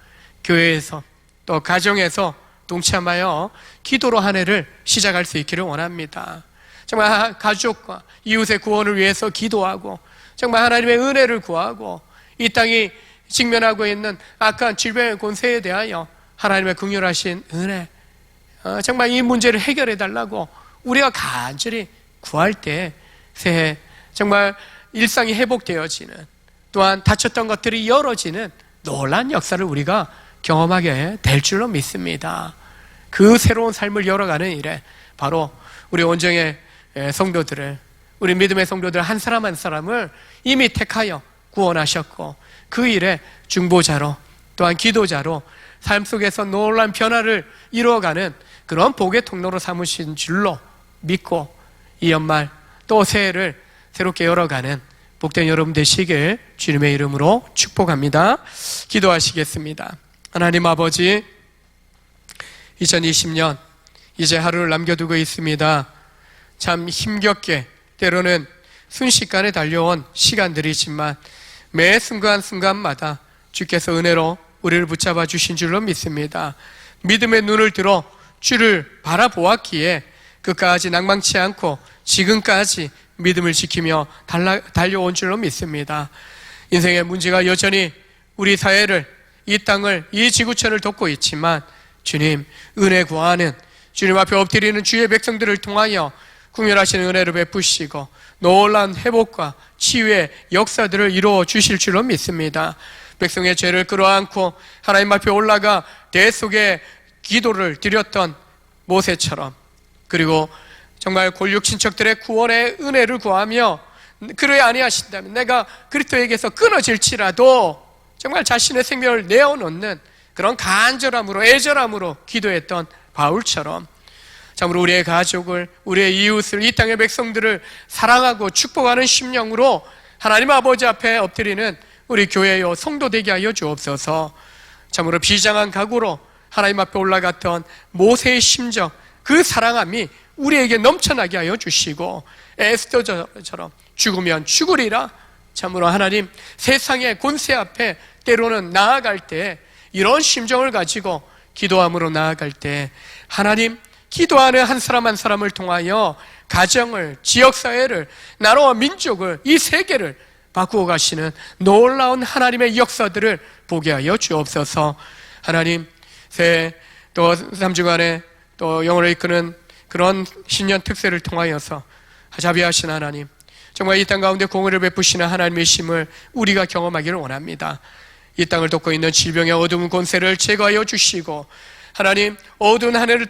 Speaker 2: 교회에서 또 가정에서 동참하여 기도로 한 해를 시작할 수 있기를 원합니다. 정말 가족과 이웃의 구원을 위해서 기도하고 정말 하나님의 은혜를 구하고 이 땅이 직면하고 있는 악한 질병의 권세에 대하여 하나님의 긍휼하신 은혜, 정말 이 문제를 해결해 달라고 우리가 간절히 구할 때 새해 정말 일상이 회복되어지는, 또한 다쳤던 것들이 열어지는 놀라운 역사를 우리가 경험하게 될 줄로 믿습니다. 그 새로운 삶을 열어가는 일에 바로 우리 온정의 성도들을, 우리 믿음의 성도들 한 사람 한 사람을 이미 택하여 구원하셨고 그 일에 중보자로 또한 기도자로 삶 속에서 놀라운 변화를 이루어가는 그런 복의 통로로 삼으신 줄로 믿고 이 연말 또 새해를 새롭게 열어가는 복된 여러분 되시길 주님의 이름으로 축복합니다. 기도하시겠습니다. 하나님 아버지, 2020년 이제 하루를 남겨두고 있습니다. 참 힘겹게 때로는 순식간에 달려온 시간들이지만 매 순간순간마다 주께서 은혜로 우리를 붙잡아 주신 줄로 믿습니다. 믿음의 눈을 들어 주를 바라보았기에 끝까지 낭망치 않고 지금까지 믿음을 지키며 달려온 줄로 믿습니다. 인생의 문제가 여전히 우리 사회를, 이 땅을, 이 지구촌을 덮고 있지만 주님 은혜 구하는, 주님 앞에 엎드리는 주의 백성들을 통하여 궁휼하신 은혜를 베푸시고 놀라운 회복과 치유의 역사들을 이루어 주실 줄로 믿습니다. 백성의 죄를 끌어안고 하나님 앞에 올라가 대속의 기도를 드렸던 모세처럼, 그리고 정말 골육 친척들의 구원의 은혜를 구하며 그러야 아니하신다면 내가 그리스도에게서 끊어질지라도 정말 자신의 생명을 내어놓는 그런 간절함으로, 애절함으로 기도했던 바울처럼 참으로 우리의 가족을, 우리의 이웃을, 이 땅의 백성들을 사랑하고 축복하는 심령으로 하나님 아버지 앞에 엎드리는 우리 교회요 성도 되게 하여 주옵소서. 참으로 비장한 각오로 하나님 앞에 올라갔던 모세의 심정, 그 사랑함이 우리에게 넘쳐나게 하여 주시고, 에스더처럼 죽으면 죽으리라, 참으로 하나님 세상의 권세 앞에 때로는 나아갈 때 이런 심정을 가지고 기도함으로 나아갈 때 하나님, 기도하는 한 사람 한 사람을 통하여 가정을, 지역사회를, 나라와 민족을, 이 세계를 바꾸어 가시는 놀라운 하나님의 역사들을 보게 하여 주옵소서. 하나님, 새해 또 3주간에 또 영혼을 이끄는 그런 신년 특세를 통하여서 자비하신 하나님, 정말 이 땅 가운데 공의를 베푸시는 하나님의 힘을 우리가 경험하기를 원합니다. 이 땅을 덮고 있는 질병의 어두운 권세를 제거하여 주시고, 하나님, 어두운 한 해를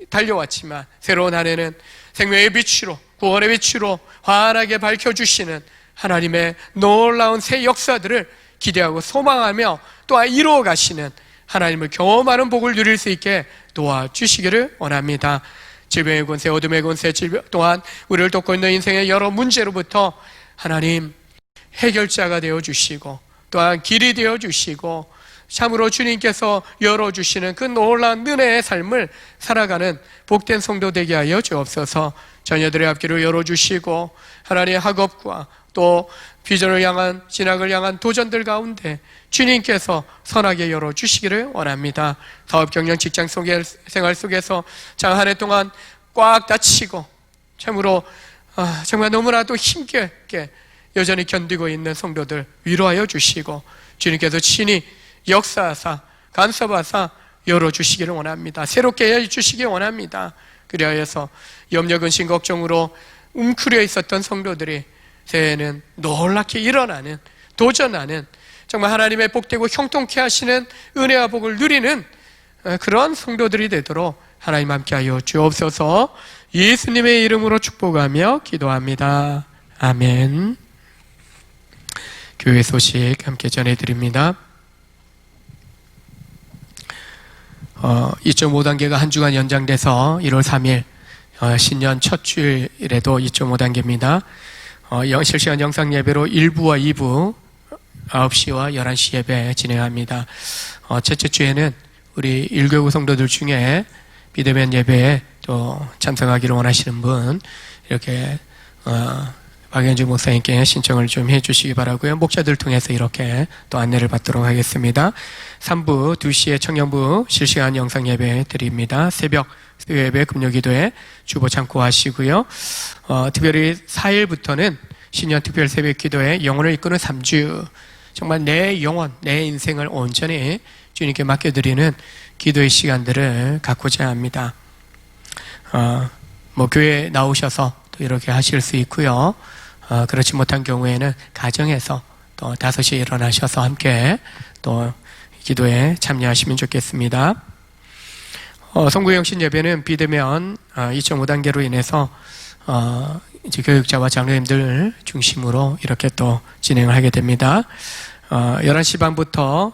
Speaker 2: 달려왔지만 새로운 한 해는 생명의 빛으로, 구원의 빛으로 환하게 밝혀주시는 하나님의 놀라운 새 역사들을 기대하고 소망하며 또한 이루어 가시는 하나님을 경험하는 복을 누릴 수 있게 도와주시기를 원합니다. 질병의 권세, 어둠의 권세, 질병 또한 우리를 돕고 있는 인생의 여러 문제로부터 하나님 해결자가 되어주시고, 또한 길이 되어주시고, 참으로 주님께서 열어주시는 그 놀라운 은혜의 삶을 살아가는 복된 성도 되게 하여 주옵소서. 자녀들의 앞길을 열어주시고, 하나님의 학업과 또 비전을 향한, 진학을 향한 도전들 가운데 주님께서 선하게 열어주시기를 원합니다. 사업, 경영, 직장 속의 생활 속에서 장 한 해 동안 꽉 다치고 참으로 정말 너무나도 힘겹게 여전히 견디고 있는 성도들 위로하여 주시고, 주님께서 친히 역사하사 간섭하사 열어주시기를 원합니다. 새롭게 해주시기 원합니다. 그리하여서 염려, 근심, 걱정으로 웅크려 있었던 성도들이 새해에는 놀랍게 일어나는, 도전하는, 정말 하나님의 복되고 형통케 하시는 은혜와 복을 누리는 그런 성도들이 되도록 하나님 함께하여 주옵소서. 예수님의 이름으로 축복하며 기도합니다. 아멘. 교회 소식 함께 전해드립니다. 2.5단계가 한 주간 연장돼서 1월 3일 신년 첫 주일에도 2.5단계입니다. 실시간 영상 예배로 1부와 2부 9시와 11시 예배 진행합니다. 첫째 주에는 우리 일교구 성도들 중에 비대면 예배에 또 참석하기를 원하시는 분, 이렇게 박현주 목사님께 신청을 좀 해주시기 바라고요. 목자들 통해서 이렇게 또 안내를 받도록 하겠습니다. 3부 2시에 청년부 실시간 영상 예배 드립니다. 새벽 예배 금요기도에 주보 참고하시고요. 특별히 4일부터는 신년 특별 새벽 기도에 영혼을 이끄는 3주, 정말 내 영혼, 내 인생을 온전히 주님께 맡겨드리는 기도의 시간들을 갖고자 합니다. 교회에 나오셔서 또 이렇게 하실 수 있고요. 그렇지 못한 경우에는 가정에서 또 5시에 일어나셔서 함께 또 기도에 참여하시면 좋겠습니다. 성구영신 예배는 비대면 2.5단계로 인해서 이제 교육자와 장로님들 중심으로 이렇게 또 진행을 하게 됩니다. 11시 반부터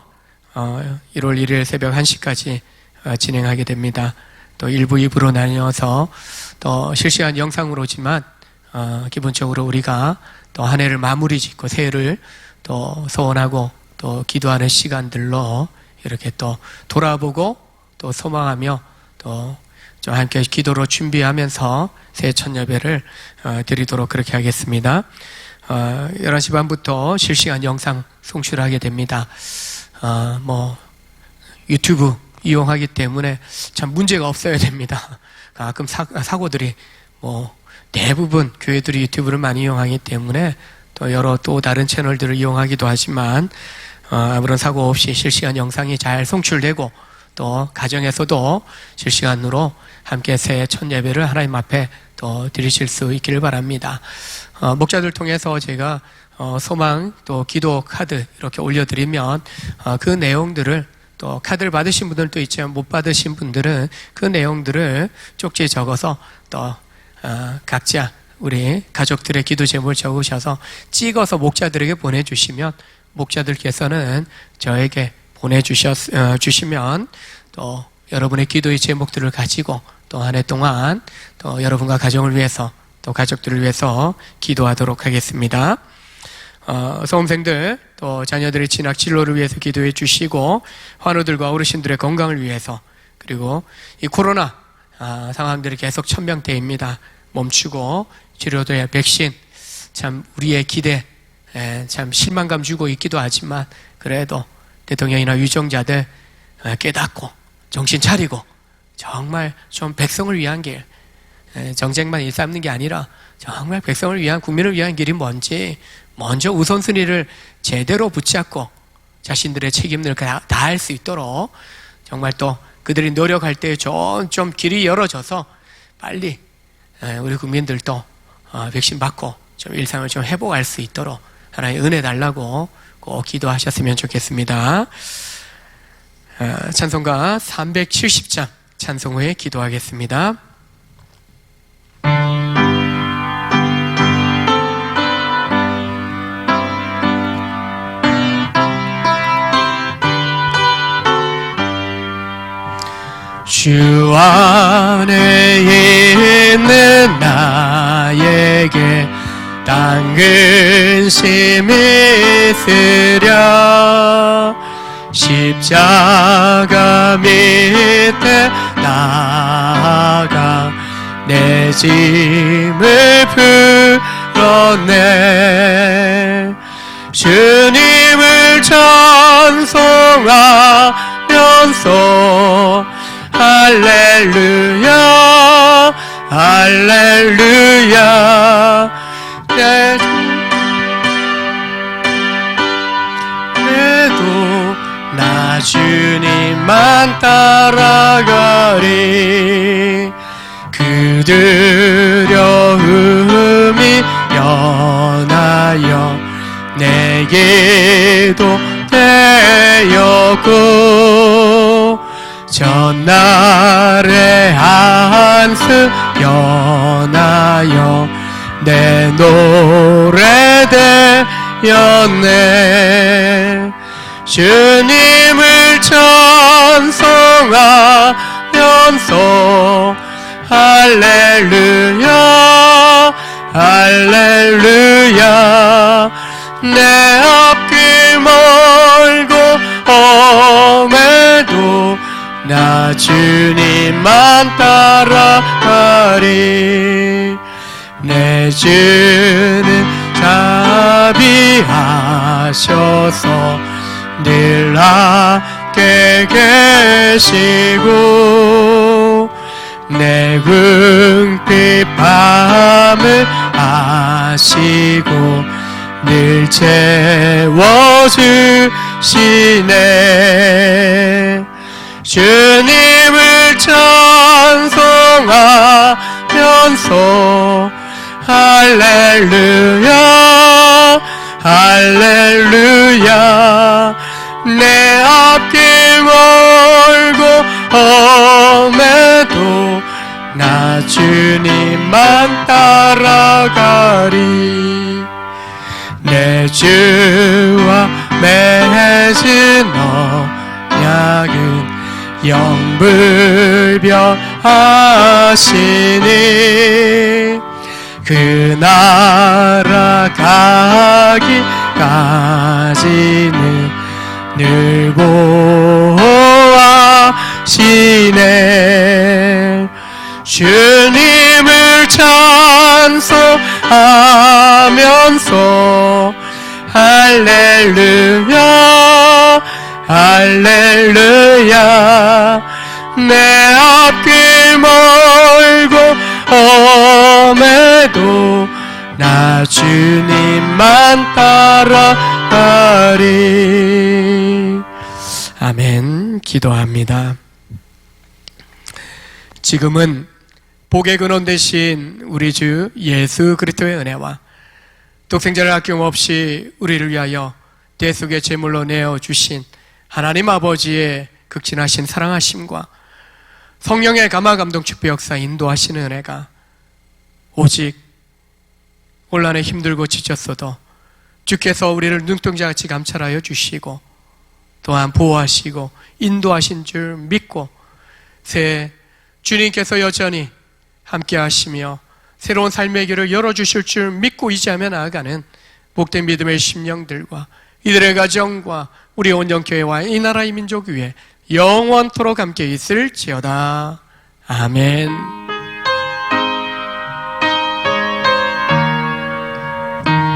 Speaker 2: 1월 1일 새벽 1시까지 진행하게 됩니다. 또 1부, 2부로 나뉘어서 또 실시간 영상으로지만 기본적으로 우리가 또 한 해를 마무리 짓고 새해를 또 소원하고 또 기도하는 시간들로 이렇게 또 돌아보고 또 소망하며 또 좀 함께 기도로 준비하면서 새해 첫 예배를 드리도록 그렇게 하겠습니다. 11시 반부터 실시간 영상 송출을 하게 됩니다. 유튜브 이용하기 때문에 참 문제가 없어야 됩니다. 가끔 사고들이 대부분 교회들이 유튜브를 많이 이용하기 때문에 또 여러 또 다른 채널들을 이용하기도 하지만 아무런 사고 없이 실시간 영상이 잘 송출되고 또 가정에서도 실시간으로 함께 새해 첫 예배를 하나님 앞에 또 드리실 수 있기를 바랍니다. 목자들 통해서 제가 소망 또 기도 카드 이렇게 올려드리면 그 내용들을 또 카드를 받으신 분들도 있지만 못 받으신 분들은 그 내용들을 쪽지에 적어서 또 각자 우리 가족들의 기도 제목을 적으셔서 찍어서 목자들에게 보내주시면 목자들께서는 저에게 보내주시면 또 여러분의 기도의 제목들을 가지고 또 한 해 동안 또 여러분과 가정을 위해서 또 가족들을 위해서 기도하도록 하겠습니다. 수험생들 또 자녀들의 진학 진로를 위해서 기도해 주시고 환우들과 어르신들의 건강을 위해서 그리고 이 코로나 상황들이 계속 천명대입니다. 멈추고 치료도의 백신 참 우리의 기대 참 실망감 주고 있기도 하지만 그래도 대통령이나 유정자들 깨닫고 정신 차리고 정말 좀 백성을 위한 길 정쟁만 일삼는 게 아니라 정말 백성을 위한 국민을 위한 길이 뭔지 먼저 우선순위를 제대로 붙잡고 자신들의 책임을 다할 수 있도록 정말 또 그들이 노력할 때 좀 길이 열어져서 빨리 우리 국민들도 백신 받고 좀 일상을 좀 회복할 수 있도록 하나의 은혜 달라고 꼭 기도하셨으면 좋겠습니다. 찬송가 370장 찬송 후에 기도하겠습니다. 주 안에 있는 나에게 딴 근심이 있으랴 십자가 밑에 나아가 내 짐을 풀어내 주님을 찬송하면서 할렐루야 할렐루야 그래도 나 주님만 따라가리 그 두려움이 연하여 내게도 되었고 전날의 한스 연하여 내 노래 되었네 주님을 찬송하면서 할렐루야 할렐루야 내 앞길 멀고 험해도 나 주님만 따라가리 내 주는 자비하셔서 늘 함께 계시고 내 궁핍 밤을 아시고 늘 채워주시네 주님을 찬송하면서 할렐루야 할렐루야 내 앞길 멀고 험해도 나 주님만 따라가리 내 주와 맺은 언약은 영불변하시니 그 나라 가기까지는 늘 보호하시네 주님을 찬송하면서 할렐루야 할렐루야 내 앞길 멀고 험해도 나 주님만 따라가리 아멘 기도합니다. 지금은 복의 근원 되신 우리 주 예수 그리스도의 은혜와 독생자를 아낌없이 우리를 위하여 대속의 제물로 내어주신 하나님 아버지의 극진하신 사랑하심과 성령의 감화 감동 축복 역사 인도하시는 은혜가 오직 혼란에 힘들고 지쳤어도 주께서 우리를 눈동자같이 감찰하여 주시고 또한 보호하시고 인도하신 줄 믿고 새 주님께서 여전히 함께 하시며 새로운 삶의 길을 열어주실 줄 믿고 의지하며 나아가는 복된 믿음의 심령들과 이들의 가정과 우리 온전교회와 이 나라의 민족 위에 영원토록 함께 있을지어다. 아멘.